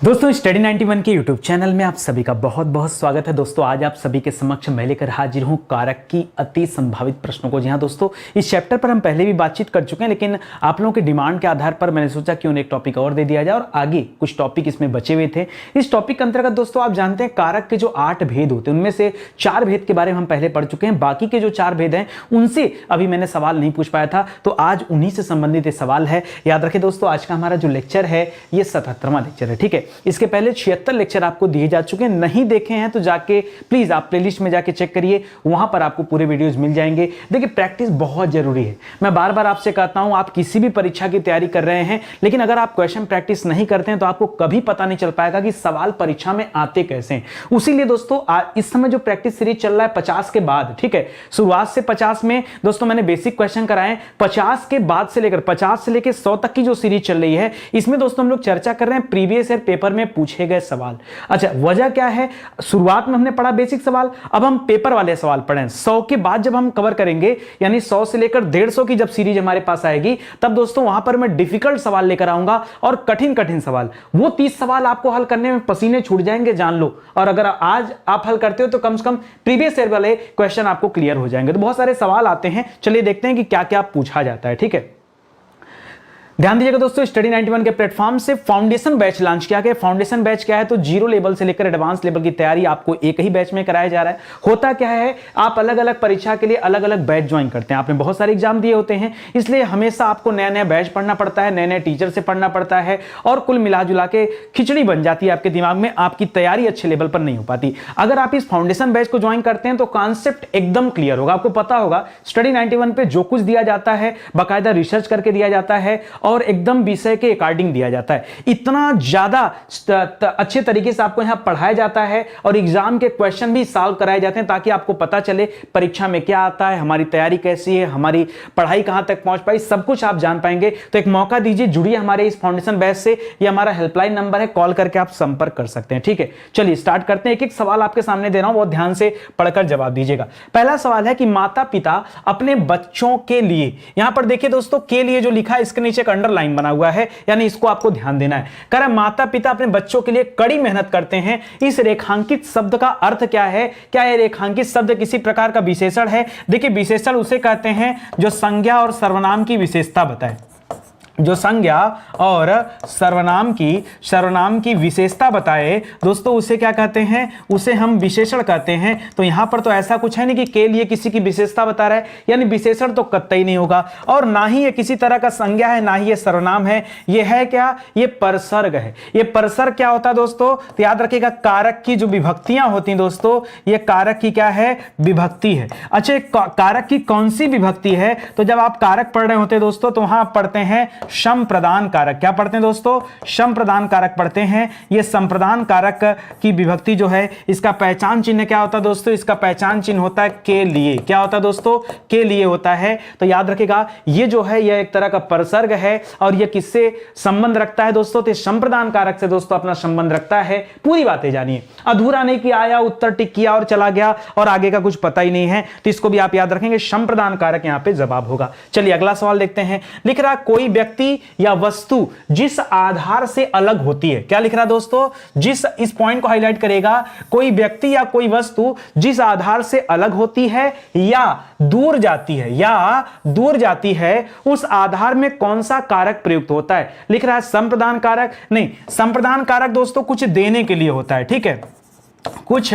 दोस्तों स्टडी 91 के YouTube channel में आप सभी का बहुत बहुत स्वागत है। दोस्तों आज आप सभी के समक्ष मैं लेकर हाजिर हूं कारक की अति संभावित प्रश्नों को। जी हाँ दोस्तों, इस चैप्टर पर हम पहले भी बातचीत कर चुके हैं, लेकिन आप लोगों के डिमांड के आधार पर मैंने सोचा क्यों एक टॉपिक और दे दिया जाए और आगे कुछ टॉपिक इसमें बचे हुए थे। इस टॉपिक के अंतर्गत दोस्तों आप जानते हैं कारक के जो 8 भेद होते हैं उनमें से 4 भेद के बारे में हम पहले पढ़ चुके हैं। बाकी के जो 4 भेद हैं उनसे अभी मैंने सवाल नहीं पूछ पाया था, तो आज उन्हीं से संबंधित ये सवाल है। याद रखें दोस्तों, आज का हमारा जो लेक्चर है ये 77वां लेक्चर है। ठीक है, इसके पहले 76 लेक्चर आपको दिए जा चुके हैं, नहीं देखे हैं तो जाके प्लीज आप प्लेलिस्ट में जाके चेक करिए, वहां पर आपको पूरे वीडियोस मिल जाएंगे। देखिए प्रैक्टिस बहुत जरूरी है। मैं बार बार आपसे कहता हूं, आप किसी भी परीक्षा की तैयारी कर रहे हैं, लेकिन अगर आप क्वेश्चन प्रैक्टिस नहीं करते हैं तो आपको कभी पता नहीं चल पाएगा कि सवाल परीक्षा में आते कैसे हैं। उसीलिए दोस्तों इस समय जो प्रैक्टिस सीरीज चल रहा है 50 के बाद, ठीक है, शुरुआत से 50 में दोस्तों मैंने बेसिक क्वेश्चन कराए, 50 के बाद से लेकर 50 से लेकर 100 तक की जो सीरीज चल रही है इसमें दोस्तों हम लोग चर्चा कर रहे हैं प्रीवियस ईयर पेपर में पूछे गए सवाल। अच्छा, वजह क्या है? शुरुआत में हमने पढ़ा बेसिक सवाल, अब हम पेपर वाले सवाल पढ़ें। 100 के बाद जब हम कवर करेंगे, यानी 100 से लेकर 150 की जब सीरीज हमारे पास आएगी, तब दोस्तों वहां पर मैं डिफिकल्ट सवाल लेकर आऊंगा और कठिन कठिन सवाल। वो 30 सवाल आपको हल करने में पसीने छूट जाएंगे, जान लो। और अगर आज आप हल करते हो तो कम से कम प्रीवियस ईयर वाले क्वेश्चन आपको क्लियर हो जाएंगे। तो बहुत सारे सवाल आते हैं, चलिए देखते हैं कि क्या क्या पूछा जाता है। ठीक है, ध्यान दीजिएगा दोस्तों, स्टडी 91 के प्लेटफॉर्म से फाउंडेशन बैच लॉन्च किया गया। फाउंडेशन बैच क्या है? तो जीरो लेवल से लेकर एडवांस लेवल की तैयारी आपको एक ही बैच में कराया जा रहा है। होता क्या है, आप अलग अलग परीक्षा के लिए अलग अलग बैच ज्वाइन करते हैं। आपने बहुत सारे एग्जाम दिए होते हैं, इसलिए हमेशा आपको नया नया बैच पढ़ना पड़ता है, नए नए टीचर से पढ़ना पड़ता है, और कुल मिला जुला के खिचड़ी बन जाती है आपके दिमाग में, आपकी तैयारी अच्छे लेवल पर नहीं हो पाती। अगर आप इस फाउंडेशन बैच को ज्वाइन करते हैं तो कॉन्सेप्ट एकदम क्लियर होगा। आपको पता होगा स्टडी 91 पे जो कुछ दिया जाता है बाकायदा रिसर्च करके दिया जाता है और एकदम विषय के अकॉर्डिंग दिया जाता है। इतना ज्यादा अच्छे तरीके से आपको यहां पढ़ाया जाता है और एग्जाम के क्वेश्चन भी सॉल्व कराए जाते हैं, ताकि आपको पता चले परीक्षा में क्या आता है, हमारी तैयारी कैसी है, हमारी पढ़ाई कहां तक पहुंच पाई, सब कुछ आप जान पाएंगे। तो एक मौका दीजिए, जुड़िए हमारे इस फाउंडेशन बैच से। ये हमारा हेल्पलाइन नंबर है, कॉल करके आप संपर्क कर सकते हैं। ठीक है, चलिए स्टार्ट करते हैं। एक एक सवाल आपके सामने दे रहा हूं, बहुत ध्यान से पढ़कर जवाब दीजिएगा। पहला सवाल है कि माता पिता अपने बच्चों के लिए, यहां पर देखिए दोस्तों, के लिए जो लिखा है इसके नीचे एक अंडरलाइन बना हुआ है, यानी इसको आपको ध्यान देना है। कह रहा है माता पिता अपने बच्चों के लिए कड़ी मेहनत करते हैं। इस रेखांकित शब्द का अर्थ क्या है? क्या यह रेखांकित शब्द किसी प्रकार का विशेषण है? देखिए विशेषण उसे कहते हैं जो संज्ञा और सर्वनाम की विशेषता बताए, जो संज्ञा और सर्वनाम की विशेषता बताए दोस्तों, उसे क्या कहते हैं? उसे हम विशेषण कहते हैं। तो यहां पर तो ऐसा कुछ है नहीं कि के लिए किसी की विशेषता बता रहा है, यानी विशेषण तो कतई नहीं होगा, और ना ही ये किसी तरह का संज्ञा है, ना ही ये सर्वनाम है। ये है क्या? ये परसर्ग है। ये परसर्ग क्या होता है दोस्तों? तो याद रखिएगा, कारक की जो विभक्तियां होती हैं दोस्तों, ये कारक की क्या है? विभक्ति है। अच्छा, कारक की कौन सी विभक्ति है? तो जब आप कारक पढ़ रहे होते हैं दोस्तों, तो वहां आप पढ़ते हैं संप्रदान कारक। क्या पढ़ते हैं दोस्तों? संप्रदान कारक पढ़ते हैं। ये संप्रदान कारक की विभक्ति जो है, इसका पहचान चिन्ह क्या होता है दोस्तों? इसका पहचान चिन्ह होता है के लिए। क्या होता है दोस्तों? के लिए होता है। तो याद रखिएगा, ये जो है यह एक तरह का परसर्ग है, और यह किससे संबंध रखता है दोस्तों? तो संप्रदान कारक से दोस्तों अपना संबंध रखता है। पूरी बातें जानिए, अधूरा नहीं कि आया उत्तर टिक किया और चला गया और आगे का कुछ पता ही नहीं है। तो इसको भी आप याद रखेंगे, संप्रदान कारक यहां पे जवाब होगा। चलिए अगला सवाल देखते हैं। लिख रहा कोई व्यक्ति या वस्तु जिस आधार से अलग होती है। क्या लिख रहा दोस्तों? जिस, इस पॉइंट को हाईलाइट करेगा, कोई व्यक्ति या कोई वस्तु जिस आधार से अलग होती है या दूर जाती है, या दूर जाती है, उस आधार में कौन सा कारक प्रयुक्त होता है? लिख रहा है संप्रदान कारक। नहीं, संप्रदान कारक दोस्तों कुछ देने के लिए होता है। ठीक है, कुछ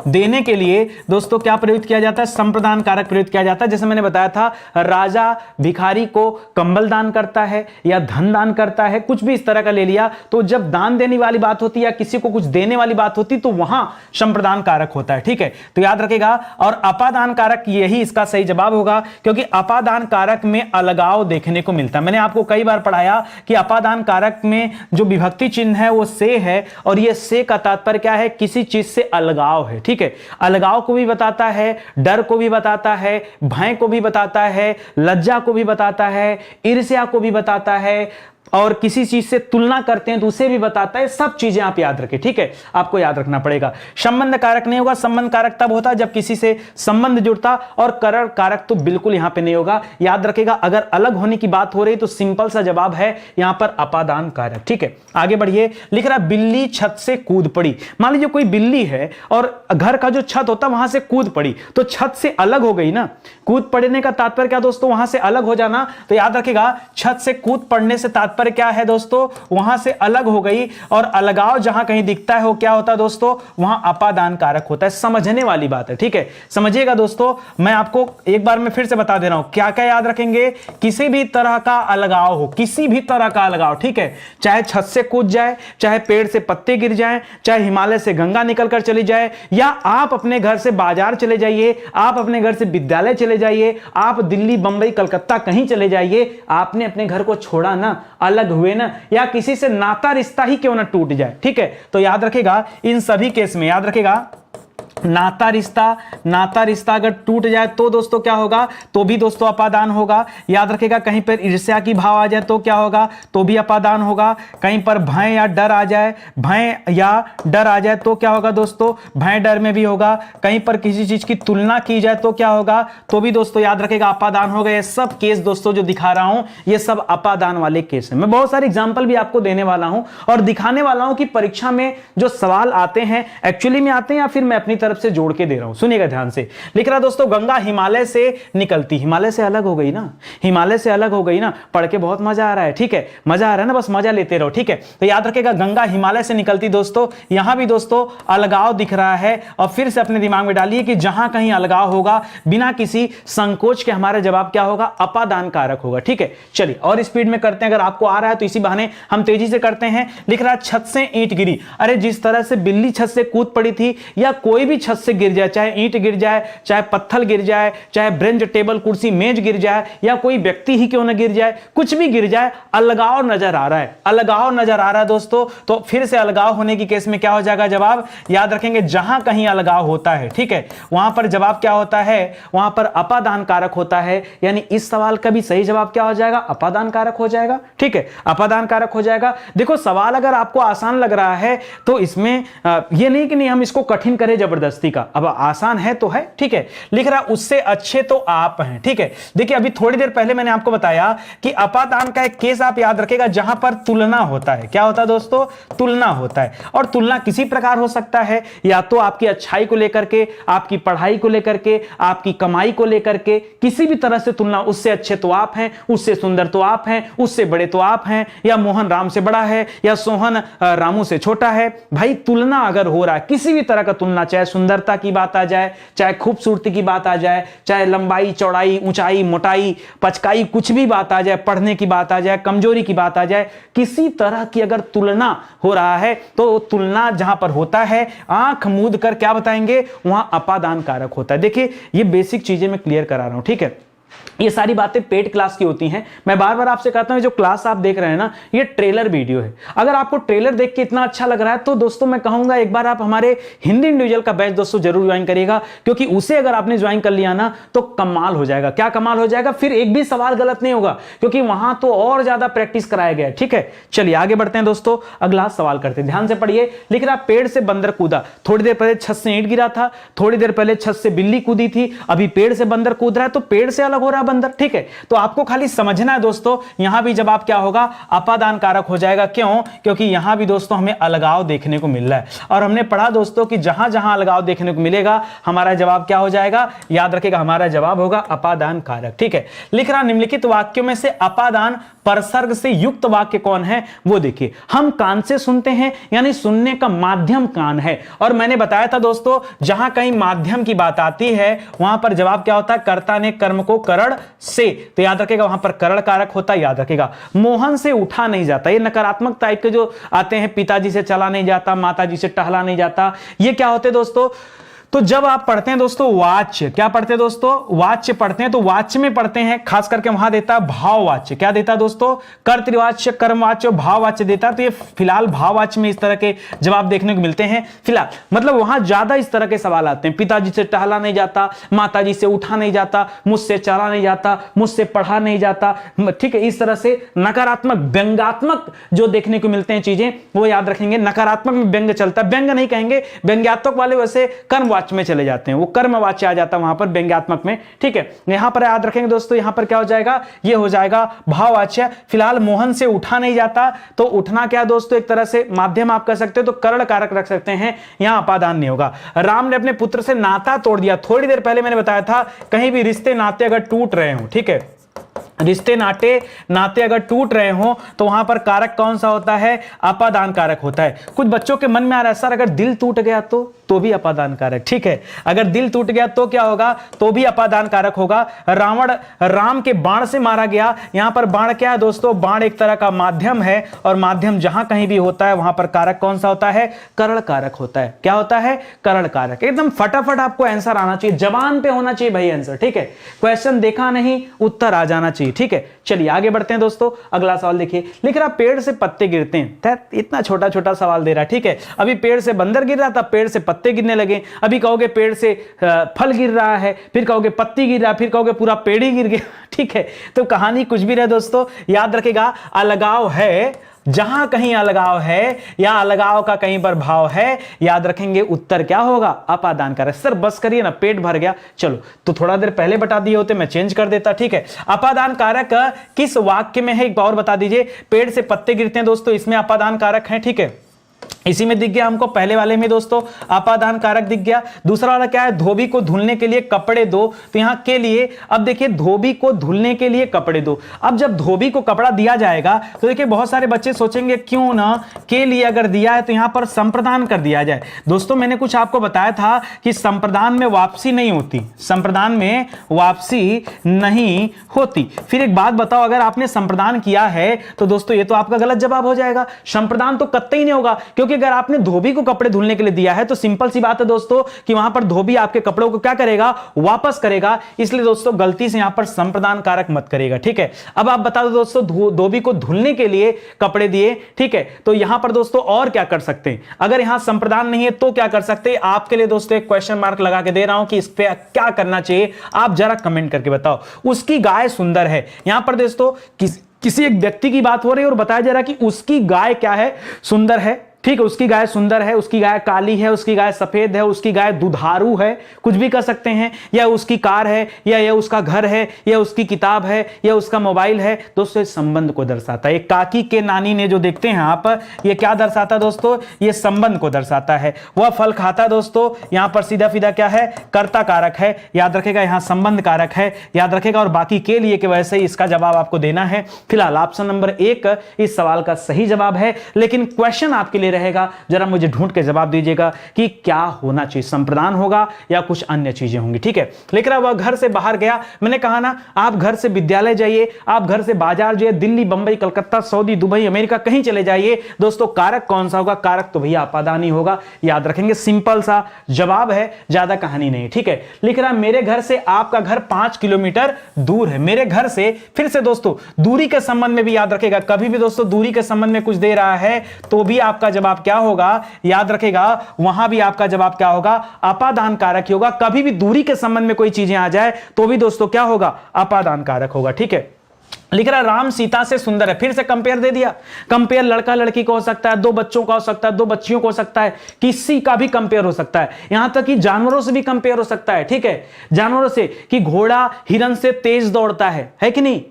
देने के लिए दोस्तों क्या प्रयुक्त किया जाता है? संप्रदान कारक प्रयुक्त किया जाता है। जैसे मैंने बताया था, राजा भिखारी को कंबल दान करता है या धन दान करता है, कुछ भी इस तरह का ले लिया, तो जब दान देने वाली बात होती है या किसी को कुछ देने वाली बात होती तो वहां संप्रदान कारक होता है। ठीक है, तो याद रखेगा। और अपादान कारक, यही इसका सही जवाब होगा, क्योंकि अपादान कारक में अलगाव देखने को मिलता है। मैंने आपको कई बार पढ़ाया कि अपादान कारक में जो विभक्ति चिन्ह है वो से है, और ये से का तात्पर्य क्या है? किसी चीज से अलगाव है। ठीक है, अलगाव को भी बताता है, डर को भी बताता है, भय को भी बताता है, लज्जा को भी बताता है, ईर्ष्या को भी बताता है, और किसी चीज से तुलना करते हैं तो उसे भी बताता है। सब चीजें आप याद रखें, ठीक है, आपको याद रखना पड़ेगा। संबंध कारक नहीं होगा, संबंध कारक तब होता है जब किसी से संबंध जुड़ता, और करण कारक तो बिल्कुल यहां पे नहीं होगा। याद रखेगा, अगर अलग होने की बात हो रही तो सिंपल सा जवाब है यहां पर अपादान कारक, ठीक है। आगे बढ़िए, लिख रहा बिल्ली छत से कूद पड़ी। मान लीजिए कोई बिल्ली है और घर का जो छत होता है वहां से कूद पड़ी, तो छत से अलग हो गई ना। कूद पड़ने का तात्पर्य क्या दोस्तों, वहां से अलग हो जाना। तो याद रखेगा, छत से कूद पड़ने से तात्पर्य क्या है दोस्तों, वहां से अलग हो गई, और अलगाव जहां कहीं दिखता है वो क्या होता है दोस्तों, वहां अपादान कारक होता है। समझने वाली बात है, ठीक है, समझिएगा दोस्तों। मैं आपको एक बार में फिर से बता दे रहा हूं, क्या क्या याद रखेंगे, किसी भी तरह का अलगाव हो, किसी भी तरह का अलगाव, ठीक है, चाहे छत से कूद जाए, चाहे पेड़ से पत्ते गिर जाए, चाहे हिमालय से गंगा निकलकर चली जाए, या आप अपने घर से बाजार चले जाइए, आप अपने घर से विद्यालय चले जाइए, आप दिल्ली, बंबई, कलकत्ता कहीं चले जाइए, आपने अपने घर को छोड़ा ना, अलग हुए ना, या किसी से नाता रिश्ता ही क्यों ना टूट जाए, ठीक है, तो याद रखेगा इन सभी केस में, याद रखेगा नाता रिश्ता अगर टूट जाए तो दोस्तों क्या होगा, तो भी दोस्तों अपादान होगा। याद रखेगा, कहीं पर ईर्ष्या की भाव आ जाए तो क्या होगा, तो भी अपादान होगा। कहीं पर भय या डर आ जाए, भय या डर आ जाए तो क्या होगा दोस्तों, भय डर में भी होगा। कहीं पर किसी चीज की तुलना की जाए तो क्या होगा, तो भी दोस्तों याद रखेगा अपादान होगा। ये सब केस दोस्तों जो दिखा रहा हूं ये सब अपादान वाले केस हैं। मैं बहुत सारे एग्जांपल भी आपको देने वाला हूं और दिखाने वाला हूं कि परीक्षा में जो सवाल आते हैं एक्चुअली में आते हैं या फिर मैं अपनी तरफ से जोड़ के दे रहा हूं। सुनिएगा ध्यान से, लिख रहा दोस्तों, गंगा हिमालय से निकलती, हिमालय से अलग हो गई ना, हिमालय से अलग हो गई ना। पढ़ के बहुत मजा आ रहा है, ठीक है, मजा आ रहा है ना, बस मजा लेते रहो, ठीक है। तो याद रखेगा, गंगा हिमालय से निकलती दोस्तों, यहां भी दोस्तों अलगाव दिख रहा है, और फिर से अपने दिमाग में डालिए कि जहां कहीं अलगाव होगा बिना किसी संकोच के हमारा जवाब क्या होगा, अपादान कारक होगा, ठीक है। चलिए और स्पीड में करते हैं, अगर आपको आ रहा है तो इसी बहाने हम तेजी से करते हैं। लिख रहा, छत से ईंट गिरी। अरे जिस तरह से बिल्ली छत से कूद पड़ी थी, या कोई भी छत से गिर जाए, चाहे ईंट गिर जाए, चाहे पत्थर गिर जाए, चाहे ब्रेंच, टेबल, कुर्सी, मेज गिर जाए, या कोई व्यक्ति ही क्यों ना गिर जाए, कुछ भी गिर जाए, अलगाव नजर आ रहा है, अलगाव नजर आ रहा है दोस्तों। तो फिर से अलगाव होने की केस में क्या हो जाएगा जवाब, याद रखेंगे जहां कहीं अलगाव होता है, ठीक है, वहां पर जवाब क्या होता है, वहां पर अपादान कारक होता है। यानी इस सवाल का भी सही जवाब क्या हो जाएगा, अपादान कारक हो जाएगा, ठीक है, अपादान कारक हो जाएगा। देखो सवाल अगर आपको आसान लग रहा है तो इसमें यह नहीं कि नहीं हम इसको कठिन करें जबरदस्ती का, अब आसान है तो है, ठीक है। लिख रहा उससे अच्छे तो आप हैं, ठीक है। देखिए अभी थोड़ी देर पहले मैंने आपको बताया कि अपादान का एक केस आप याद रखेगा जहां पर तुलना होता है। क्या होता है दोस्तों, तुलना होता है। और तुलना किसी प्रकार हो सकता है, या तो आपकी अच्छाई को लेकर के, आपकी पढ़ाई को लेकर के, आपकी कमाई को लेकर के, किसी भी तरह से तुलना, उससे अच्छे तो आप हैं, उससे सुंदर तो आप हैं, उससे बड़े तो आप हैं, या मोहन राम से बड़ा है, या सोहन रामू से छोटा है। भाई तुलना अगर हो रहा है, किसी भी तरह का तुलना, चाहे सुंदरता की बात आ जाए, चाहे खूबसूरती की बात आ जाए, चाहे लंबाई, चौड़ाई, ऊंचाई, मोटाई, पचकाई, कुछ भी बात आ जाए, पढ़ने की बात आ जाए, कमजोरी की बात आ जाए, किसी तरह की अगर तुलना हो रहा है तो तुलना जहां पर होता है आंख मूंद कर क्या बताएंगे, वहां अपादान कारक होता है। देखिए ये बेसिक चीजें मैं क्लियर करा रहा हूं, ठीक है। ये सारी बातें पेड क्लास की होती हैं। मैं बार बार आपसे कहता हूं जो क्लास आप देख रहे हैं ना, ये ट्रेलर वीडियो है। अगर आपको ट्रेलर देख के इतना अच्छा लग रहा है तो दोस्तों मैं कहूंगा एक बार आप हमारे हिंदी इंडिविजुअल का बैच दोस्तों जरूर ज्वाइन करिएगा, क्योंकि उसे अगर आपने ज्वाइन कर लिया ना तो कमाल हो जाएगा। क्या कमाल हो जाएगा, फिर एक भी सवाल गलत नहीं होगा, क्योंकि वहां तो और ज्यादा प्रैक्टिस कराया गया है, ठीक है। चलिए आगे बढ़ते हैं दोस्तों, अगला सवाल करते हैं, ध्यान से पढ़िए। लिख रहा पेड़ से बंदर कूदा, थोड़ी देर पहले छत से ईंट गिरा था, थोड़ी देर पहले छत से बिल्ली कूदी थी, अभी पेड़ से बंदर कूद रहा है, तो पेड़ से अलग हो रहा है बंदर, ठीक है। तो आपको खाली समझना है दोस्तों, यहां भी जवाब क्या होगा, अपादान कारक हो जाएगा। क्यों, क्योंकि यहां भी दोस्तों हमें अलगाव देखने को मिल रहा है, और हमने पढ़ा दोस्तों कि जहां जहां अलगाव देखने को मिलेगा हमारा जवाब क्या हो जाएगा, याद रखेगा हमारा जवाब होगा अपादान कारक, ठीक है। लिख रहा निम्नलिखित वाक्यों में से अपादान परसर्ग से युक्त वाक्य कौन है, वो देखिए। हम कान से सुनते हैं, यानी सुनने का माध्यम कान है, और मैंने बताया था दोस्तों जहां कहीं माध्यम की बात आती है वहां पर जवाब क्या होता है, कर्ता ने कर्म को करण से, तो याद रखेगा वहां पर करण कारक होता है। याद रखेगा मोहन से उठा नहीं जाता, ये नकारात्मक टाइप के जो आते हैं, पिताजी से चला नहीं जाता, माताजी से टहला नहीं जाता, ये क्या होते दोस्तों, तो जब आप पढ़ते हैं दोस्तों वाच्य, क्या पढ़ते हैं दोस्तों, वाच्य पढ़ते हैं, तो वाच्य में पढ़ते हैं खास करके वहां देता है भाववाच्य। क्या देता है दोस्तों, कर्तृवाच्य, कर्मवाच्य और भाववाच्य देता है। तो ये फिलहाल भाववाच्य में इस तरह के जवाब देखने को मिलते हैं फिलहाल, मतलब वहां ज्यादा इस तरह के सवाल आते हैं। पिताजी से टहला नहीं जाता, माताजी से उठा नहीं जाता, मुझसे चला नहीं जाता, मुझसे पढ़ा नहीं जाता, ठीक है। इस तरह से नकारात्मक व्यंग्यात्मक जो देखने को मिलते हैं चीजें वो याद रखेंगे। नकारात्मक में व्यंग्य चलता है, व्यंग्य नहीं कहेंगे, व्यंग्यात्मक वाले वैसे कर्मवाच्य में चले जाते हैं, वो कर्मवाच्य आ जाता है वहां पर व्यंग्यात्मक में, ठीक है। यहां पर याद रखेंगे दोस्तों, यहां पर क्या हो जाएगा, ये हो जाएगा भाववाच्य। फिलहाल मोहन से उठा नहीं जाता, तो उठना क्या दोस्तों, एक तरह से माध्यम आप कह सकते हो, तो कर्ण कारक रख सकते हैं, यहां अपादान नहीं होगा। राम ने अपने पुत्र से नाता तोड़ दिया, थोड़ी देर पहले मैंने बताया था, कहीं भी रिश्ते नाते अगर टूट रहे हो, ठीक है, रिश्ते नाते अगर टूट रहे हो तो वहां पर कारक कौन सा होता है, अपादान कारक होता है। कुछ बच्चों के मन में आ रहा है सर अगर दिल टूट गया तो भी अपादान कारक, ठीक है। अगर दिल टूट गया तो क्या होगा, तो भी अपादान कारक होगा। रावण राम के बाण से मारा गया, यहां पर बाण क्या है दोस्तों, बाण एक तरह का माध्यम है, और माध्यम जहां कहीं भी होता है वहां पर कारक कौन सा होता है, करण कारक होता है। क्या होता है, करण कारक। एकदम फटाफट आपको आंसर आना चाहिए, जबान पे होना चाहिए भाई आंसर, ठीक है। क्वेश्चन देखा नहीं, उत्तर आ जाना चाहिए, ठीक है। चलिए आगे बढ़ते हैं दोस्तों, अगला सवाल देखिए, लिख रहा पेड़ से पत्ते गिरते हैं। इतना छोटा छोटा सवाल दे रहा है, ठीक है। अभी पेड़ से बंदर गिर रहा था, पेड़ से पत्ते गिरने लगे। अभी कहोगे पेड़ से फल गिर रहा है, फिर कहोगे पत्ती गिर रहा है, फिर कहोगे पूरा पेड़ ही गिर गया, ठीक है। तो कहानी कुछ भी रहे दोस्तों, याद रखेगा अलगाव है, जहां कहीं अलगाव है या अलगाव का कहीं पर भाव है, याद रखेंगे उत्तर क्या होगा, अपादान कारक। सर बस करिए ना, पेट भर गया, चलो तो थोड़ा देर पहले बता दिए होते, मैं चेंज कर देता, ठीक है। अपादान कारक किस वाक्य में है, एक और बता दीजिए। पेड़ से पत्ते गिरते हैं दोस्तों, इसमें अपादान कारक है, ठीक है। इसी में दिख गया हमको, पहले वाले में दोस्तों अपादान कारक दिख गया। दूसरा वाला क्या है, धोबी को धुलने के लिए कपड़े दो, तो यहां के लिए, अब देखिए धोबी को धुलने के लिए कपड़े दो। अब जब धोबी को कपड़ा दिया जाएगा तो देखिए बहुत सारे बच्चे सोचेंगे क्यों ना के लिए अगर दिया है तो यहां पर संप्रदान कर दिया जाए। दोस्तों मैंने कुछ आपको बताया था कि संप्रदान में वापसी नहीं होती, संप्रदान में वापसी नहीं होती। फिर एक बात बताओ, अगर आपने संप्रदान किया है तो दोस्तों ये तो आपका गलत जवाब हो जाएगा, संप्रदान तो कतई नहीं होगा, क्योंकि अगर आपने धोबी को कपड़े धुलने के लिए दिया है तो सिंपल सी बात है दोस्तों कि वहां पर धोबी आपके कपड़ों को क्या करेगा, वापस करेगा। इसलिए दोस्तों गलती से यहां पर संप्रदान कारक मत करेगा, ठीक है। अब आप बता दो दोस्तों, धोबी को धुलने के लिए कपड़े दिए, ठीक है। तो यहां पर दोस्तों और क्या कर सकते हैं, अगर यहां संप्रदान नहीं है तो क्या कर सकते हैं, आपके लिए दोस्तों एक क्वेश्चन मार्क लगा के दे रहा हूं कि इस पे क्या करना चाहिए, आप जरा कमेंट करके बताओ। उसकी गाय सुंदर है, यहां पर दोस्तों किसी एक व्यक्ति की बात हो रही है और बताया जा रहा है कि उसकी गाय क्या है, सुंदर है, ठीक है। उसकी गाय सुंदर है, उसकी गाय काली है, उसकी गाय सफेद है, उसकी गाय दुधारू है, कुछ भी कर सकते हैं, या उसकी कार है, या उसका घर है, या उसकी किताब है, या उसका मोबाइल है। दोस्तों इस संबंध को दर्शाता है। काकी के नानी ने जो देखते हैं आप, ये क्या दर्शाता है दोस्तों, ये संबंध को दर्शाता है। वह फल खाता दोस्तों, यहां पर सीधा सीधा क्या है, कर्ता कारक है, याद रखेगा, यहां संबंध कारक है, याद रखेगा। और बाकी के लिए के वजह से इसका जवाब आपको देना है। फिलहाल ऑप्शन नंबर 1 इस सवाल का सही जवाब है, लेकिन क्वेश्चन आपके लिए रहेगा, जरा मुझे ढूंढ के जवाब दीजिएगा कि क्या होना चाहिए, संप्रदान होगा या कुछ अन्य चीजें होंगी, ठीक है। लेकिन अब वह घर से बाहर गया, मैंने कहा ना, आप घर से विद्यालय जाइए, आप घर से बाजार जाइए, Delhi, Bombay, Calcutta, Saudi, Dubai, America, कहीं चले जाइए दोस्तों, कारक कौन सा होगा, कारक तो भैया अपादान ही होगा, याद रखेंगे। सिंपल सा जवाब है, ज्यादा कहानी नहीं, ठीक है। लिख रहा मेरे घर से आपका घर 5 किलोमीटर दूर है, मेरे घर से, फिर से दोस्तों दूरी के संबंध में भी याद रखेगा, कभी भी दोस्तों दूरी के संबंध में कुछ दे रहा है तो भी आपका जवाब क्या होगा, याद रखेगा, वहां भी आपका जवाब क्या होगा, अपादान कारक ही होगा। कभी भी दूरी के संबंध में कोई चीजें आ जाए तो भी दोस्तों क्या होगा, अपादान कारक होगा, ठीक है। लिख रहा राम सीता से सुंदर है, फिर से कंपेयर दे दिया। कंपेयर लड़का लड़की को हो सकता है, दो बच्चों का हो सकता है, दो बच्चियों को हो सकता है, किसी का भी कंपेयर हो सकता है, यहां तक कि जानवरों से भी कंपेयर हो सकता है, ठीक है। जानवरों से कि घोड़ा हिरन से तेज दौड़ता है कि नहीं,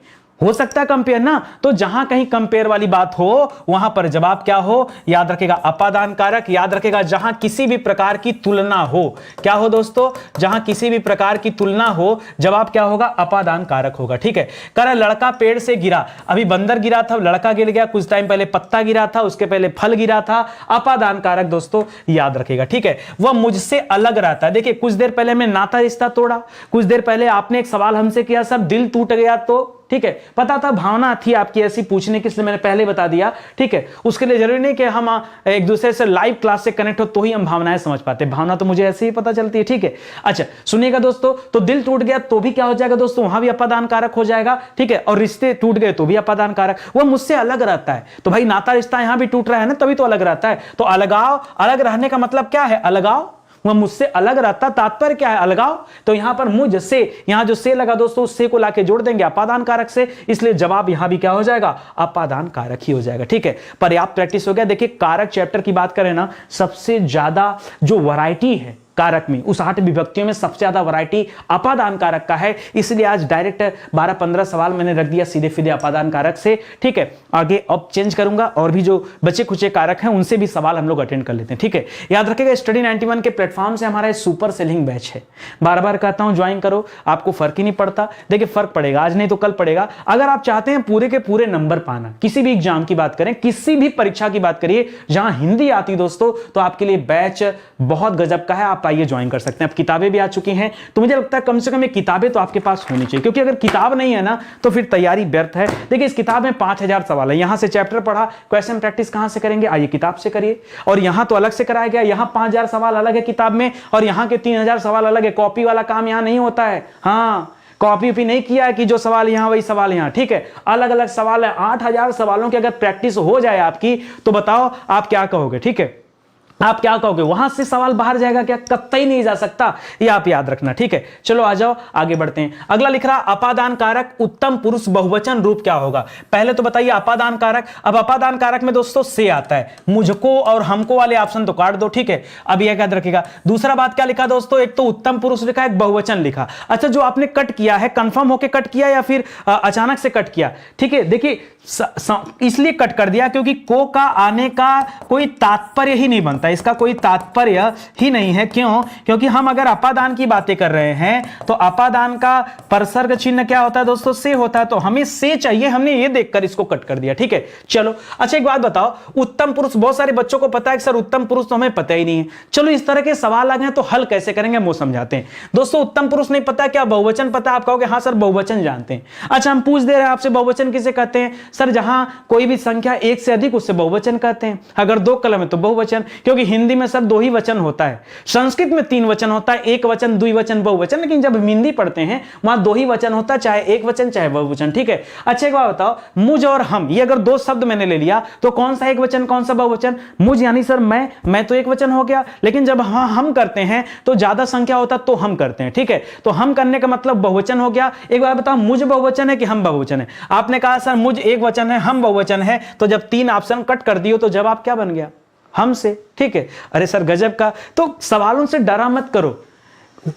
हो सकता है कंपेयर ना। तो जहां कहीं कंपेयर वाली बात हो वहां पर जवाब क्या हो, याद रखेगा अपादान कारक। याद रखेगा जहां किसी भी प्रकार की तुलना हो, क्या हो दोस्तों, जहां किसी भी प्रकार की तुलना हो, जवाब क्या होगा, अपादान कारक होगा, ठीक है। कह रहा लड़का पेड़ से गिरा, अभी बंदर गिरा था, लड़का गिर गया, कुछ टाइम पहले पत्ता गिरा था, उसके पहले फल गिरा था, अपादान कारक दोस्तों याद रखेगा, ठीक है। वह मुझसे अलग रहता है, देखिए कुछ देर पहले मैं नाता रिश्ता तोड़ा, कुछ देर पहले आपने एक सवाल हमसे किया, सब दिल टूट गया तो, ठीक है, पता था, भावना थी आपकी ऐसी पूछने की, इसलिए मैंने पहले बता दिया। ठीक है, उसके लिए जरूरी नहीं कि हम एक दूसरे से लाइव क्लास से कनेक्ट हो तो ही हम भावनाएं समझ पाते, भावना तो मुझे ऐसे ही पता चलती है। ठीक है, अच्छा सुनिएगा दोस्तों, तो दिल टूट गया तो भी क्या हो जाएगा दोस्तों, वहां भी अपादान कारक हो जाएगा। ठीक है, और रिश्ते टूट गए तो भी अपादान कारक, वो मुझसे अलग रहता है, तो भाई नाता रिश्ता यहां भी टूट रहा है ना, तभी तो अलग रहता है। तो अलगाव, अलग रहने का मतलब क्या है, अलगाव, वह मुझसे अलग रहता, तात्पर्य क्या है, अलगाव। तो यहां पर मुझ से, यहां जो से लगा दोस्तों, उस से को लाके जोड़ देंगे अपादान कारक से, इसलिए जवाब यहां भी क्या हो जाएगा, अपादान कारक ही हो जाएगा। ठीक है, पर्याप्त प्रैक्टिस हो गया। देखिए कारक चैप्टर की बात करें ना, सबसे ज्यादा जो वैरायटी है कारक में, उस 8 विभक्तियों में सबसे ज्यादा वैरायटी अपादान कारक का है, इसलिए आज डायरेक्ट 12-15 सवाल मैंने रख दिया सीधे सीधे अपादान कारक से। ठीक है, आगे अब चेंज करूंगा और भी जो बचे कुछ कारक हैं उनसे भी सवाल हम लोग अटेंड कर लेते हैं। ठीक है, याद रखिएगा स्टडी 91 के प्लेटफॉर्म से हमारा सुपर सेलिंग बैच है, बार बार कहता हूं ज्वाइन करो, आपको फर्क ही नहीं पड़ता। देखिए फर्क पड़ेगा, आज नहीं तो कल पड़ेगा। अगर आप चाहते हैं पूरे के पूरे नंबर पाना, किसी भी एग्जाम की बात करें, किसी भी परीक्षा की बात करिए, जहां हिंदी आती दोस्तों, तो आपके लिए बैच बहुत गजब का है, आप आइए ज्वाइन कर सकते हैं। अब किताबें भी आ चुकी हैं, तो मुझे लगता है कम से कम ये किताबें तो आपके पास होनी चाहिए, क्योंकि अगर किताब नहीं है ना तो फिर तैयारी व्यर्थ है। देखिए इस किताब में 5000 सवाल है, यहां से चैप्टर पढ़ा, क्वेश्चन प्रैक्टिस कहां से करेंगे, आइए किताब से करिए। और यहां तो अलग से कराया गया, यहां 5000 सवाल अलग है किताब में, और यहां के 3000 सवाल अलग है। कॉपी वाला काम यहां नहीं होता है, हाँ कॉपी भी नहीं किया है कि जो सवाल यहां वही सवाल यहां। ठीक है, अलग अलग सवाल है। 8000 सवालों की अगर प्रैक्टिस हो जाए आपकी, तो बताओ आप क्या कहोगे। ठीक है, आप क्या कहोगे, वहां से सवाल बाहर जाएगा क्या, कतई नहीं जा सकता, ये आप याद रखना। ठीक है, चलो आ जाओ आगे बढ़ते हैं। अगला लिख रहा अपादान कारक उत्तम पुरुष बहुवचन रूप क्या होगा। पहले तो बताइए अपादान कारक। अब अपादान कारक में दोस्तों से आता है, मुझको और हमको वाले ऑप्शन तो काट दो। ठीक है, अब यह याद रखिएगा। दूसरा बात क्या लिखा दोस्तों, एक तो उत्तम पुरुष लिखा, एक बहुवचन लिखा। अच्छा जो आपने कट किया है, कंफर्म होकर कट किया या फिर अचानक से कट किया। ठीक है, देखिए इसलिए कट कर दिया क्योंकि को का आने का कोई तात्पर्य ही नहीं बनता, इसका कोई तात्पर्य ही नहीं है। क्यों, क्योंकि हम अगर अपादान की बातें कर रहे हैं तो अपादान का परसर्ग चिन्ह क्या होता है दोस्तों, से होता है, तो हमें से चाहिए, हमने ये देखकर इसको कट कर दिया। ठीक है, चलो अच्छा एक बात बताओ, उत्तम पुरुष, बहुत सारे बच्चों को पता है कि सर उत्तम पुरुष तो हमें पता ही नहीं है। चलो इस तरह के सवाल आ गए तो हल कैसे करेंगे वो समझाते हैं। दोस्तों उत्तम पुरुष नहीं पता, क्या बहुवचन पता है, आप कहोगे हाँ सर बहुवचन जानते हैं। अच्छा हम पूछ दे रहे हैं आपसे, बहुवचन किसे कहते हैं, सर जहां कोई भी संख्या एक से अधिक उससे बहुवचन कहते हैं। अगर 2 कलम है तो बहुवचन, क्योंकि हिंदी में सर 2 ही वचन होता है, संस्कृत में 3 वचन होता है, एक वचन, द्विवचन, बहुवचन, लेकिन जब हिंदी पढ़ते हैं वहां 2 ही वचन होता है, चाहे एक वचन चाहे बहुवचन। ठीक है, अच्छा एक बात बताओ, मुझ और हम, ये अगर 2 शब्द मैंने ले लिया तो कौन सा एक वचन कौन सा बहुवचन, मुझ यानी सर मैं तो एक वचन हो गया, लेकिन जब हाँ हम करते हैं तो ज्यादा संख्या होता तो हम करते हैं। ठीक है, तो हम करने का मतलब बहुवचन हो गया। एक बार बताओ, मुझ बहुवचन है कि हम बहुवचन है, आपने कहा सर मुझ एक वचन है हम बहुवचन है, तो जब 3 ऑप्शन कट कर दियो तो जवाब क्या बन गया, हमसे। ठीक है, अरे सर गजब का। तो सवालों से डरा मत करो,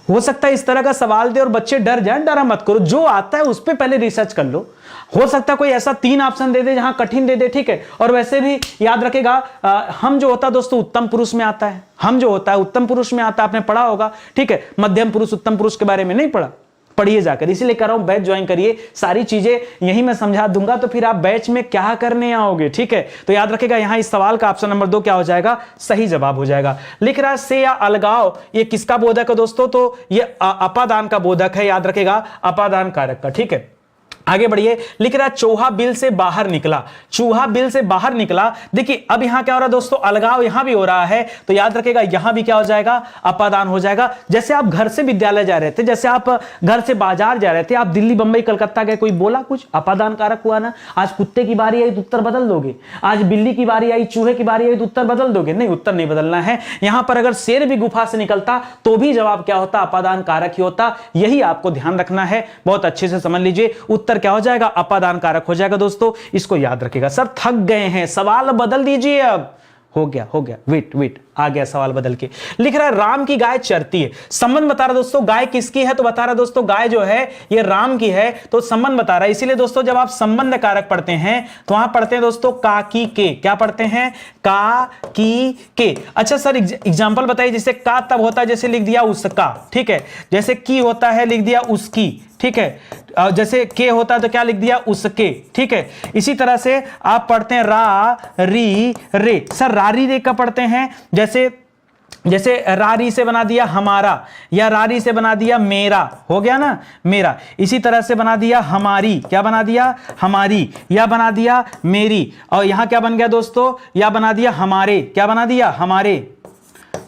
हो सकता है इस तरह का सवाल दे और बच्चे डर जाएं, डरा मत करो, जो आता है उस पर पहले रिसर्च कर लो। हो सकता है कोई ऐसा 3 ऑप्शन दे दे जहां कठिन दे दे। ठीक है, और वैसे भी याद रखेगा हम जो होता है दोस्तों उत्तम पुरुष में आता है, हम जो होता है उत्तम पुरुष में आता है, आपने पढ़ा होगा। ठीक है, मध्यम पुरुष उत्तम पुरुष के बारे में नहीं पढ़ा, पढ़िए जाकर, इसीलिए कर रहा हूं बैच ज्वाइन करिए, सारी चीजें यही मैं समझा दूंगा, तो फिर आप बैच में क्या करने आओगे। ठीक है, तो याद रखेगा यहां इस सवाल का ऑप्शन नंबर 2 क्या हो जाएगा, सही जवाब हो जाएगा। लिख रहा है से या अलगाव, ये किसका बोधक है दोस्तों, तो ये अपादान का बोधक है, याद रखेगा अपादान कारक का। ठीक है, आगे बढ़िए। लिख रहा चूहा बिल से बाहर निकला, चूहा बिल से बाहर निकला। देखिए अब यहां क्या हो रहा है दोस्तों, अलगाव यहां भी हो रहा है, तो याद रखेगा यहां भी क्या हो जाएगा, अपादान हो जाएगा। जैसे आप घर से विद्यालय जा रहे थे, जैसे आप घर से बाजार जा रहे थे, आप दिल्ली बंबई कलकत्ता गए, कोई बोला कुछ, अपादान कारक हुआ ना। आज कुत्ते की बारी आई तो उत्तर बदल दोगे, आज बिल्ली की बारी आई, चूहे की बारी आई तो उत्तर बदल दोगे, नहीं उत्तर नहीं बदलना है। यहां पर अगर शेर भी गुफा से निकलता तो भी जवाब क्या होता, अपादान कारक ही होता, यही आपको ध्यान रखना है, बहुत अच्छे से समझ लीजिए। उत्तर क्या हो जाएगा, अपादान कारक हो जाएगा दोस्तों, इसको याद रखिएगा। सर थक गए हैं, सवाल बदल दीजिए, अब हो गया, वेट आ गया सवाल बदल के। लिख रहा है राम की गाय चरती है, संबंध बता रहा दोस्तों, गाय किसकी है तो बता रहा दोस्तों गाय जो है ये राम की है, तो संबंध बता रहा है। इसीलिए दोस्तों जब आप संबंध कारक पढ़ते हैं तो वहां पढ़ते हैं दोस्तों का की के, क्या पढ़ते हैं, का की के। अच्छा सर एग्जांपल बताइए, जैसे का तब होता है जैसे लिख दिया उसका, ठीक है, जैसे की होता है लिख दिया उसकी, ठीक है, जैसे के होता है तो क्या लिख दिया उसके, ठीक है। इसी तरह से आप पढ़ते हैं रा री रे, सर रारी रे का पढ़ते हैं, जैसे जैसे रारी से बना दिया हमारा, या रारी से बना दिया मेरा, हो गया ना मेरा। इसी तरह से बना दिया हमारी, क्या बना दिया हमारी, या बना दिया मेरी, और यहां क्या बन गया दोस्तों, या बना दिया हमारे, क्या बना दिया हमारे,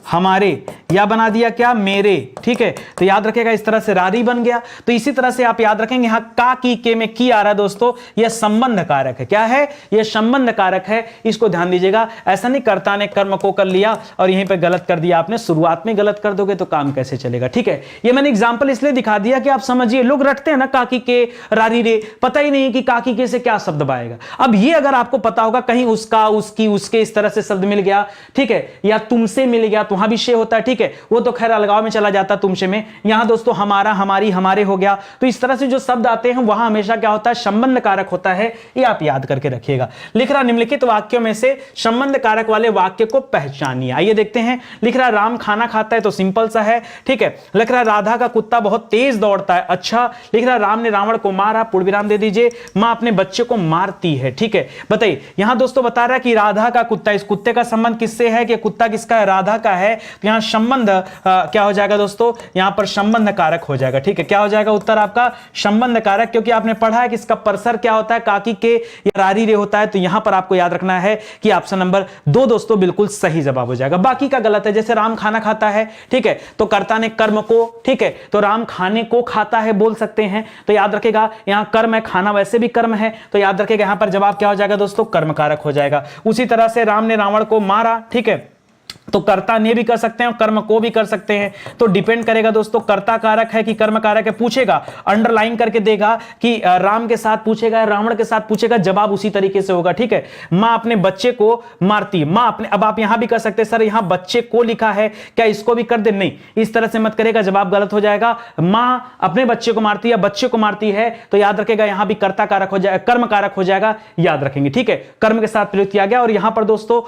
हमारे, या बना दिया क्या मेरे। ठीक है, तो याद रखेगा इस तरह से रारी बन गया। तो इसी तरह से आप याद रखेंगे यहां का की के में की आ रहा है दोस्तों, यह संबंध कारक है। क्या है, यह संबंध कारक है, इसको ध्यान दीजिएगा। ऐसा नहीं कर्ता ने कर्म को कर लिया और यहीं पे गलत कर दिया आपने, शुरुआत में गलत कर दोगे तो काम कैसे चलेगा। ठीक है, ये मैंने एग्जाम्पल इसलिए दिखा दिया कि आप समझिए, लोग रटते हैं ना काकी के रारी रे, पता ही नहीं कि काकी के से क्या शब्द आएगा। अब ये अगर आपको पता होगा कहीं उसका, उसकी, उसके इस तरह से शब्द मिल गया, ठीक है, या तुमसे मिल गया, तो वहां भी शे होता है। ठीक है, वो तो खैर अलगाव में चला जाता तुमसे में। यहां दोस्तों हमारा, हमारी, हमारे हो गया। तो इस तरह से जो शब्द आते हैं वहां हमेशा क्या होता है, संबंध कारक होता है। ये आप याद करके रखिएगा। लिख रहा निम्नलिखित वाक्यों में से संबंध कारक वाले वाक्य को पहचानिए। आइए देखते हैं। लिख रहा राम खाना खाता है, तो सिंपल सा है। ठीक है, लिख रहा राधा का कुत्ता बहुत तेज दौड़ता है, अच्छा। लिख रहा राम ने रावण को मारा, पूर्ण विराम दे दीजिए। मां अपने बच्चे को मारती है। ठीक है, बताइए यहां दोस्तों बता रहा है कि राधा का कुत्ता, इस कुत्ते का संबंध किससे है, कि कुत्ता किसका है, राधा का है। तो यहां संबंध क्या हो जाएगा दोस्तों, यहां पर संबंध कारक हो जाएगा। ठीक है, क्या हो जाएगा उत्तर आपका, संबंध कारक, क्योंकि आपने पढ़ा है कि इसका परसर क्या होता है, काकी के या रारी रे होता है। तो यहां पर आपको याद रखना है कि ऑप्शन नंबर 2 दोस्तों बिल्कुल सही जवाब हो जाएगा। बाकी का गलत है। जैसे राम खाना खाता है, ठीक है, तो कर्ता ने कर्म को, ठीक है, तो राम खाने को खाता है बोल सकते हैं। तो याद रखेगा यहां कर्म है, खाना वैसे भी कर्म है, तो याद रखेगा यहां पर जवाब क्या हो जाएगा दोस्तों, कर्म कारक हो जाएगा। उसी तरह से राम ने रावण को मारा, ठीक है, तो कर्ता ने भी कर सकते हैं और कर्म को भी कर सकते हैं। तो डिपेंड करेगा दोस्तों, कर्ता कारक है कि कर्म कारक है। पूछेगा, अंडरलाइन करके देगा कि राम के साथ पूछेगा, रावण के साथ पूछेगा, जवाब उसी तरीके से होगा। ठीक है, मां अपने बच्चे को मारती है, मां अपने, अब आप यहां भी कर सकते हैं, सर यहां बच्चे को लिखा है, क्या इसको भी कर दे, नहीं, इस तरह से मत करेगा, जवाब गलत हो जाएगा। मां अपने बच्चे को मारती है, बच्चे को मारती है, तो याद रखेगा यहां भी कर्ता कारक हो जाएगा, कर्म कारक हो जाएगा, याद रखेंगे। ठीक है, कर्म के साथ प्रयोग किया गया। और यहां पर दोस्तों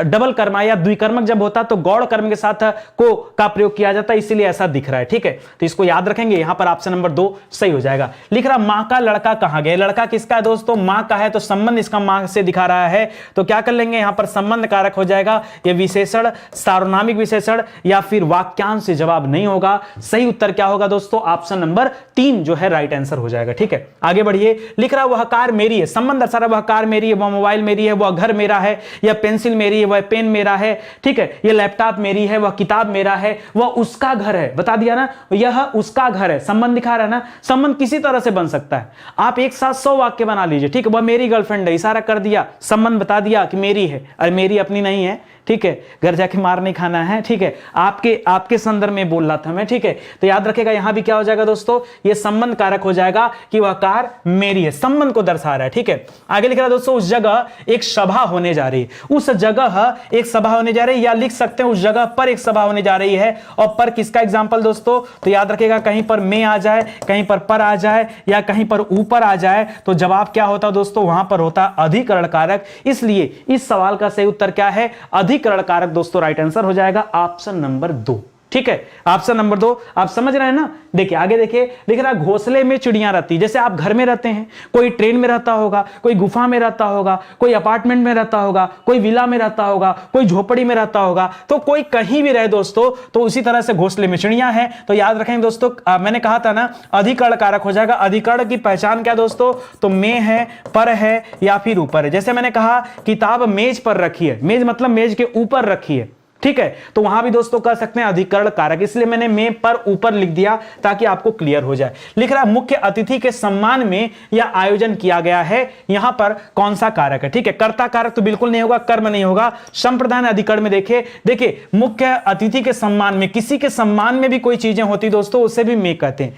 डबल कर्म या द्विकर्मक होता तो गौड़ कर्म के साथ को का प्रयोग किया जाता, इसीलिए ऐसा दिख रहा है। ठीक है, तो इसको याद रखेंगे। यहां पर ऑप्शन नंबर 2 सही हो जाएगा। लिख रहा मां का लड़का कहां गया, लड़का किसका है दोस्तों, मां का है, तो संबंध इसका मां से दिखा रहा है। तो क्या कर लेंगे, यहां पर संबंध कारक हो जाएगा। यह विशेषण, सार्वनामिक विशेषण या फिर वाक्यांश से जवाब नहीं होगा। सही उत्तर क्या होगा दोस्तों, ऑप्शन नंबर 3 जो है राइट आंसर हो जाएगा। ठीक है, आगे बढ़िए। लिख रहा वह कार मेरी है, संबंध दर्शा रहा, वह कार मेरी है, वह मोबाइल मेरी है, वह घर मेरा है, यह पेंसिल मेरी है, वह पेन मेरा है। ठीक है, यह लैपटॉप मेरी है, वह किताब मेरा है, वह उसका घर है, बता दिया ना, यह उसका घर है। संबंध दिखा रहा है ना, संबंध किसी तरह से बन सकता है। आप एक साथ 100 वाक्य बना लीजिए। ठीक है, वह मेरी गर्लफ्रेंड है, इशारा कर दिया, संबंध बता दिया कि मेरी है, अरे मेरी अपनी नहीं है। ठीक है, घर जाके मार नहीं खाना है। ठीक है, आपके संदर्भ में बोल रहा था मैं। ठीक है, तो याद रखेगा यहां भी क्या हो जाएगा दोस्तों, यह संबंध कारक हो जाएगा कि वह कार मेरी है, संबंध को दर्शा रहा है। ठीक है, आगे लिख रहा है दोस्तों, उस जगह एक सभा होने जा रही है, उस जगह एक सभा होने जा रही है, या लिख सकते हैं उस जगह पर एक सभा होने जा रही है। और पर किसका एग्जाम्पल दोस्तों, तो याद रखेगा कहीं पर में आ जाए, कहीं पर आ जाए, या कहीं पर ऊपर आ जाए, तो जवाब क्या होता दोस्तों, वहां पर होता अधिकरण कारक। इसलिए इस सवाल का सही उत्तर क्या है, अधिकरण कारक दोस्तों राइट आंसर हो जाएगा ऑप्शन नंबर 2। ठीक है, ऑप्शन नंबर 2 आप समझ रहे हैं ना। देखिए आगे देखिए, लिख रहा घोंसले में चिड़ियां रहती, जैसे आप घर में रहते हैं, कोई ट्रेन में रहता होगा, कोई गुफा में रहता होगा, कोई अपार्टमेंट में रहता होगा, कोई विला में रहता होगा, कोई झोपड़ी में रहता होगा, तो कोई कहीं भी रहे दोस्तों, तो उसी तरह से घोंसले में चिड़ियां हैं। तो याद रखेंगे दोस्तों, मैंने कहा था ना अधिकरण कारक हो जाएगा। अधिकरण की पहचान क्या दोस्तों, तो में है, पर है, या फिर ऊपर है। जैसे मैंने कहा किताब मेज पर रखी है, मेज मतलब मेज के ऊपर रखी है। ठीक है, तो वहां भी दोस्तों कर सकते हैं अधिकरण कारक, इसलिए मैंने में पर ऊपर लिख दिया ताकि आपको क्लियर हो जाए। लिख रहा मुख्य अतिथि के सम्मान में यह आयोजन किया गया है, यहां पर कौन सा कारक है। ठीक है, कर्ता कारक तो बिल्कुल नहीं होगा, कर्म नहीं होगा। संप्रदान अधिकरण में देखिए मुख्य अतिथि के सम्मान में, किसी के सम्मान में भी कोई चीजें होती दोस्तों, उसे भी में कहते हैं।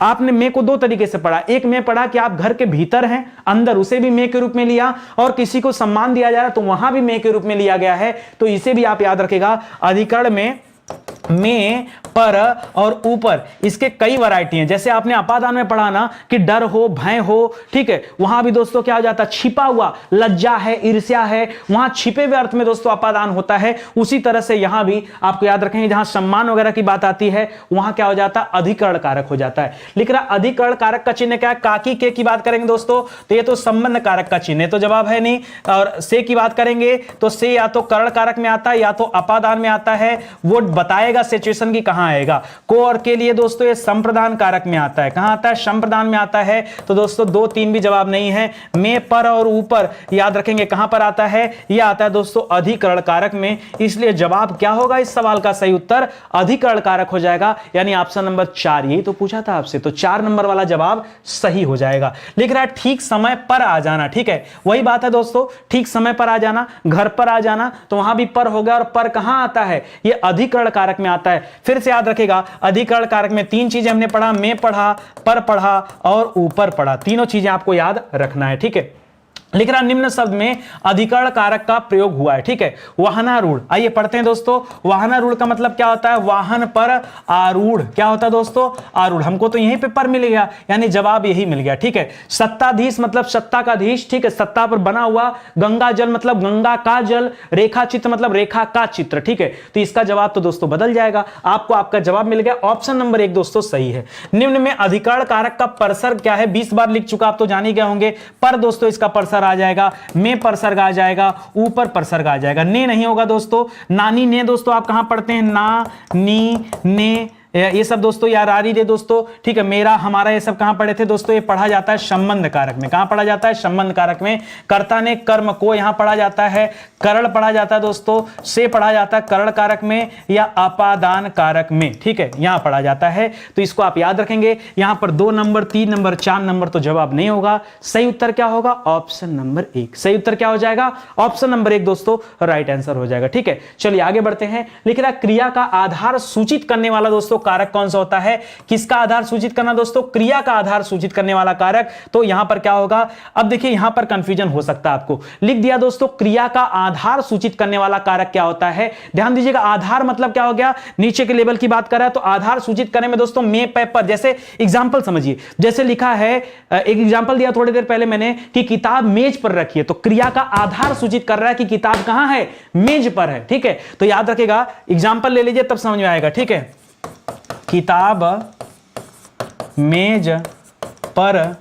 आपने में को 2 तरीके से पढ़ा, एक में पढ़ा कि आप घर के भीतर हैं अंदर, उसे भी में के रूप में लिया, और किसी को सम्मान दिया जा रहा है तो वहां भी में के रूप में लिया गया है, तो इसे भी आप याद रखेगा। अधिकरण में में, पर और ऊपर, इसके कई वैरायटी हैं। जैसे आपने अपादान में पढ़ा ना कि डर हो, भय हो, ठीक है, वहां भी दोस्तों क्या हो जाता है, छिपा हुआ, लज्जा है, ईर्ष्या है, वहां छिपे हुए अर्थ में दोस्तों अपादान होता है। उसी तरह से यहां भी आपको याद रखेंगे, जहां सम्मान वगैरह की बात आती है वहां क्या हो जाता है, अधिकरण कारक हो जाता है। लिख रहा अधिकरण कारक का चिन्ह क्या है, काकी के की बात करेंगे दोस्तों तो ये तो संबंध कारक का चिन्ह है, तो जवाब है नहीं। और से की बात करेंगे तो से या तो करण कारक में आता है या तो अपादान में आता है, वो बताएगा सिचुएशन की कहां आएगा। को और के लिए दोस्तों ये संप्रदान कारक में आता है, कहां आता है, संप्रदान में आता है। तो दोस्तों 2 3 भी जवाब नहीं है। में, पर और ऊपर याद रखेंगे कहां पर आता है, यह आता है दोस्तों अधिकरण कारक में। इसलिए जवाब क्या होगा इस सवाल का, सही उत्तर अधिकरण कारक हो जाएगा, यानी ऑप्शन नंबर 4। यही तो पूछा था आपसे, तो 4 नंबर वाला जवाब सही हो जाएगा। लिख रहा है ठीक समय पर आ जाना, ठीक है, वही बात है दोस्तों, ठीक समय पर आ जाना, घर पर आ जाना, तो वहां भी पर हो गया। और पर कहां आता है, यह अधिकरण कारक में आता है। फिर से याद रखेगा अधिकरण कारक में 3 चीजें हमने पढ़ा, में पढ़ा, पर पढ़ा और ऊपर पढ़ा, तीनों चीजें आपको याद रखना है, ठीक है। लिख रहा निम्न शब्द में अधिकरण कारक का प्रयोग हुआ है, ठीक है। वाहनारूढ़, आइए पढ़ते हैं दोस्तों। वाहनारूढ़ का मतलब क्या होता है, वाहन पर आरूढ़, क्या होता है दोस्तों, आरूढ़। हमको तो यहीं पे पर मिल गया, यानी जवाब यही मिल गया, ठीक है। सत्ताधीश मतलब सत्ता का धीश, ठीक है, सत्ता पर बना हुआ। गंगा जल मतलब गंगा का जल। रेखा चित्र मतलब रेखा का चित्र, ठीक है। तो इसका जवाब तो दोस्तों बदल जाएगा, आपको आपका जवाब मिल गया, ऑप्शन नंबर 1 दोस्तों सही है। निम्न में अधिकरण कारक का परसर्ग क्या है, 20 बार लिख चुका, आप तो जान ही गए होंगे। पर दोस्तों इसका परसर्ग आ जाएगा, में परसर्ग आ जाएगा, ऊपर परसर्ग आ जाएगा। ने नहीं होगा दोस्तों। नानी ने दोस्तों आप कहां पढ़ते हैं, ना, नी, ने, ये सब दोस्तों, या रारी दे दोस्तों, ठीक है, मेरा, हमारा, ये सब कहां पढ़े थे दोस्तों, ये पढ़ा जाता है संबंध कारक में। कहां पढ़ा जाता है, संबंध कारक में। कर्ता ने कर्म को यहां पढ़ा जाता है, करण पढ़ा जाता है दोस्तों, से पढ़ा जाता है करण कारक में या अपादान कारक में, ठीक है, यहां पढ़ा जाता है। तो इसको आप याद रखेंगे। यहां पर 2 नंबर, 3 नंबर, 4 नंबर तो जवाब नहीं होगा। सही उत्तर क्या होगा, ऑप्शन नंबर 1। सही उत्तर क्या हो जाएगा, ऑप्शन नंबर 1 दोस्तों राइट आंसर हो जाएगा, ठीक है। चलिए आगे बढ़ते हैं। लिख रहा क्रिया का आधार सूचित करने वाला दोस्तों कारक कौन सा होता है, किसका आधार सूचित करना दोस्तों, क्रिया का आधार सूचित करने वाला कारक। तो यहां पर क्या होगा, अब देखिए यहां पर कंफ्यूजन हो सकता है आपको। लिख दिया दोस्तों क्रिया का आधार सूचित करने वाला कारक क्या होता है। ध्यान दीजिएगा, आधार मतलब क्या हो गया, नीचे के लेवल की बात कर रहा है, तो आधार सूचित करने में दोस्तों में, पे, पर। जैसे एग्जांपल समझिए, जैसे लिखा है, एक एग्जांपल दिया थोड़ी देर पहले मैंने कि किताब मेज पर रखी है, तो क्रिया का आधार सूचित कर रहा है कि किताब कहां है, मेज पर है, ठीक है। तो याद रखेगा, एग्जांपल ले लीजिए तब समझ में आएगा, ठीक है। किताब मेज पर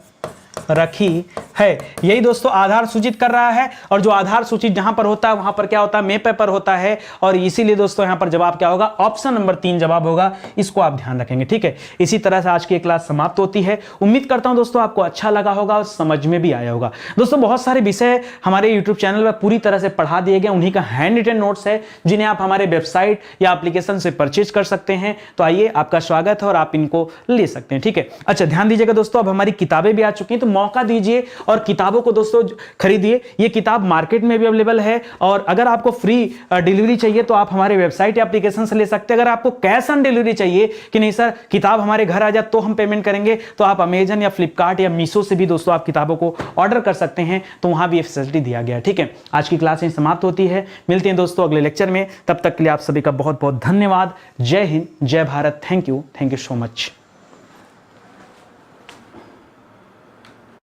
रखी है, यही दोस्तों आधार सूचित कर रहा है। और जो आधार सूचित जहां पर होता है वहां पर क्या होता है, में, पे, पर होता है। और इसीलिए दोस्तों यहां पर जवाब क्या होगा, ऑप्शन नंबर 3 जवाब होगा। इसको आप ध्यान रखेंगे, ठीक है। इसी तरह से आज की क्लास समाप्त होती है। उम्मीद करता हूं दोस्तों आपको अच्छा लगा होगा और समझ में भी आया होगा। दोस्तों बहुत सारे विषय हमारे यूट्यूब चैनल पर पूरी तरह से पढ़ा दिए गए, उन्हीं का हैंड रिटन नोट्स है जिन्हें आप हमारे वेबसाइट या एप्लीकेशन से परचेज कर सकते हैं। तो आइए, आपका स्वागत है और आप इनको ले सकते हैं, ठीक है। अच्छा ध्यान दीजिएगा दोस्तों, अब हमारी किताबें भी आ चुकी हैं, तो मौका दीजिए और किताबों को दोस्तों खरीदिए। ये किताब मार्केट में भी अवेलेबल है, और अगर आपको फ्री डिलीवरी चाहिए तो आप हमारे वेबसाइट या एप्लीकेशन से ले सकते हैं। अगर आपको कैश ऑन डिलीवरी चाहिए कि नहीं सर किताब हमारे घर आ जाए तो हम पेमेंट करेंगे, तो आप अमेजन या फ्लिपकार्ट या मीशो से भी दोस्तों आप किताबों को ऑर्डर कर सकते हैं, तो वहां भी फैसिलिटी दिया गया है, ठीक है। आज की क्लास यहीं समाप्त होती है, मिलते हैं दोस्तों अगले लेक्चर में। तब तक के लिए आप सभी का बहुत बहुत धन्यवाद। जय हिंद, जय Bharat. Thank you so much.